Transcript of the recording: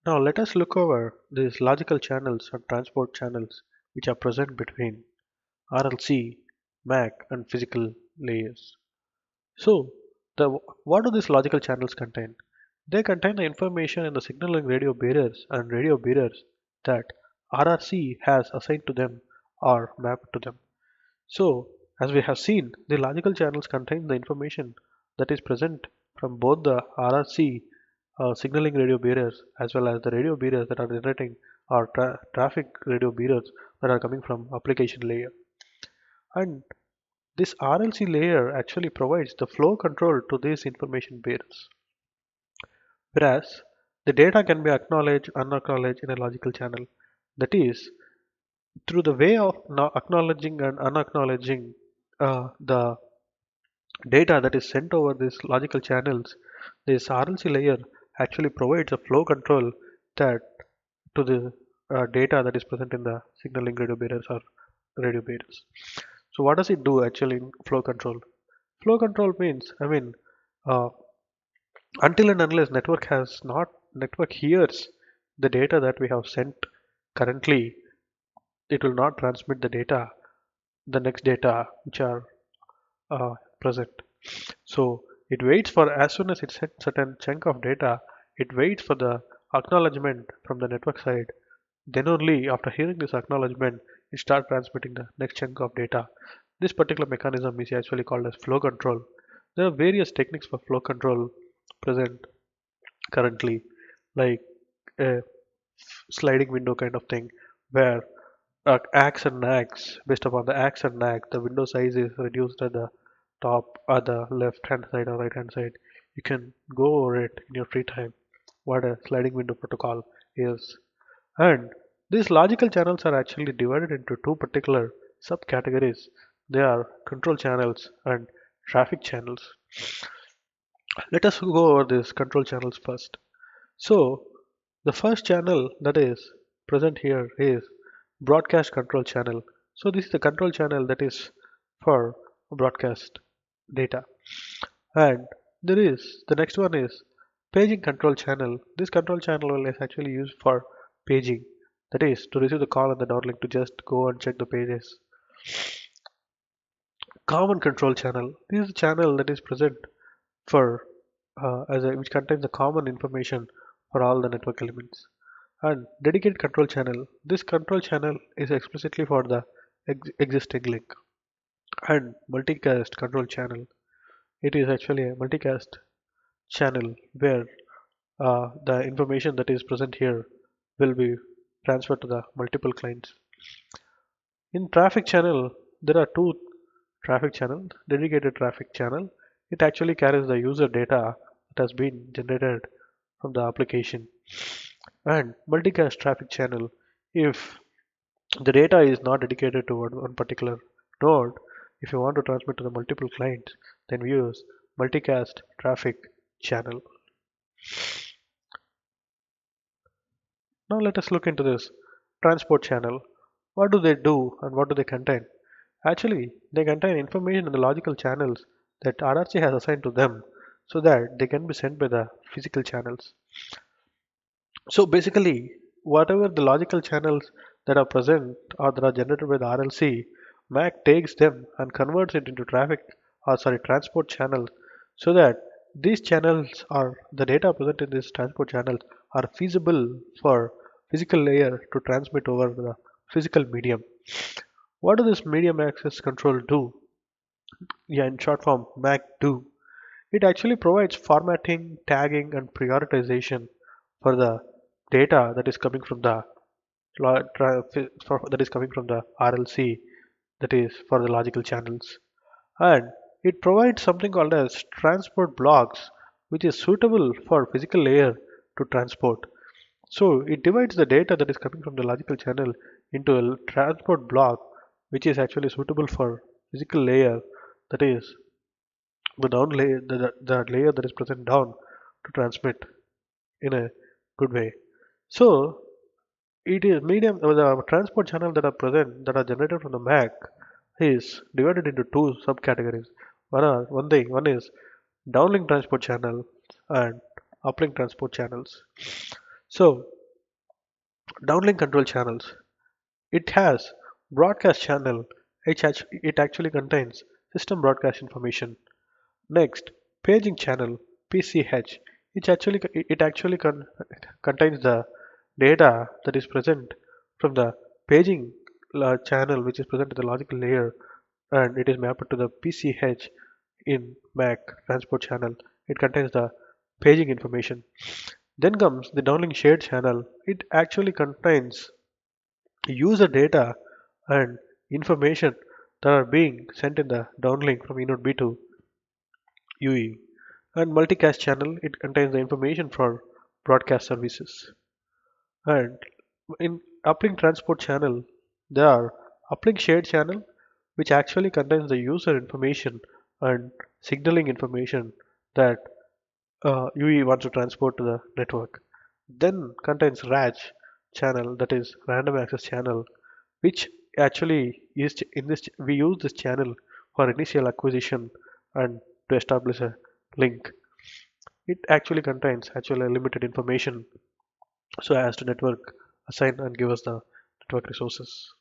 Now let us look over these logical channels and transport channels which are present between RLC, MAC and physical layers. So what do these logical channels contain? They contain the information in the signaling radio bearers and radio bearers that RRC has assigned to them or mapped to them. So, as we have seen, the logical channels contain the information that is present from both the RRC signaling radio bearers as well as the radio bearers that are generating or traffic radio bearers that are coming from application layer. And this RLC layer actually provides the flow control to these information bearers. Whereas the data can be acknowledged, unacknowledged in a logical channel. That is, through the way of acknowledging and unacknowledging the data that is sent over these logical channels, this RLC layer actually provides a flow control that to the data that is present in the signaling radio bearers or radio bearers. So what does it do actually in flow control? Flow control means, uh, until and unless network hears the data that we have sent currently, it will not transmit the next data which are present. So it waits for as soon as it sends certain chunk of data, it waits for the acknowledgement from the network side. Then only after hearing this acknowledgement, it starts transmitting the next chunk of data. This particular mechanism is actually called as flow control. There are various techniques for flow control present currently, like a sliding window kind of thing, where acts and nags, based upon the acts and nag, the window size is reduced at the top or the left hand side or right hand side. You can go over it in your free time, what a sliding window protocol is. And these logical channels are actually divided into two particular subcategories. They are control channels and traffic channels. Let us go over these control channels first. So the first channel that is present here is broadcast control channel. So this is the control channel that is for broadcast data. And there is the next one is paging control channel. This control channel is actually used for paging. That is to receive the call and the downlink to just go and check the pages. Common control channel. This is a channel that is present for which contains the common information for all the network elements. And dedicated control channel. This control channel is explicitly for the existing link. And multicast control channel. It is actually a multicast channel where the information that is present here will be transferred to the multiple clients. In traffic channel, there are two traffic channels. Dedicated traffic channel, it actually carries the user data that has been generated from the application. And multicast traffic channel, if the data is not dedicated to one particular node, if you want to transmit to the multiple clients, then we use multicast traffic channel. Now let us look into this transport channel. What do they do and what do they contain? Actually, they contain information in the logical channels that RRC has assigned to them so that they can be sent by the physical channels. So basically, whatever the logical channels that are present or that are generated by the RLC, MAC takes them and converts it into transport channels so that these channels are the data present in these transport channels are feasible for physical layer to transmit over the physical medium. What does this medium access control do? Yeah, in short form, MAC do. It actually provides formatting, tagging, and prioritization for the data that is coming from the that is coming from the RLC, that is for the logical channels. And it provides something called as transport blocks, which is suitable for physical layer to transport. So it divides the data that is coming from the logical channel into a transport block, which is actually suitable for physical layer, that is the down layer, the layer that is present down to transmit in a good way. So it is medium the transport channel that are present that are generated from the MAC is divided into two subcategories. One is downlink transport channel and uplink transport channels. So Downlink control channels. It has broadcast channel. It actually contains system broadcast information. Next, paging channel (PCH). It actually contains the data that is present from the paging channel, which is present at the logical layer, and it is mapped to the PCH in MAC transport channel. It contains the paging information. Then comes the downlink shared channel. It actually contains user data and information that are being sent in the downlink from eNode B to UE. And multicast channel, it contains the information for broadcast services. And in uplink transport channel, there are uplink shared channel, which actually contains the user information and signaling information that UE wants to transport to the network. Then contains RAC channel, that is random access channel, which actually is in this we use this channel for initial acquisition and to establish a link. It actually contains actually limited information so as to network assign and give us the network resources.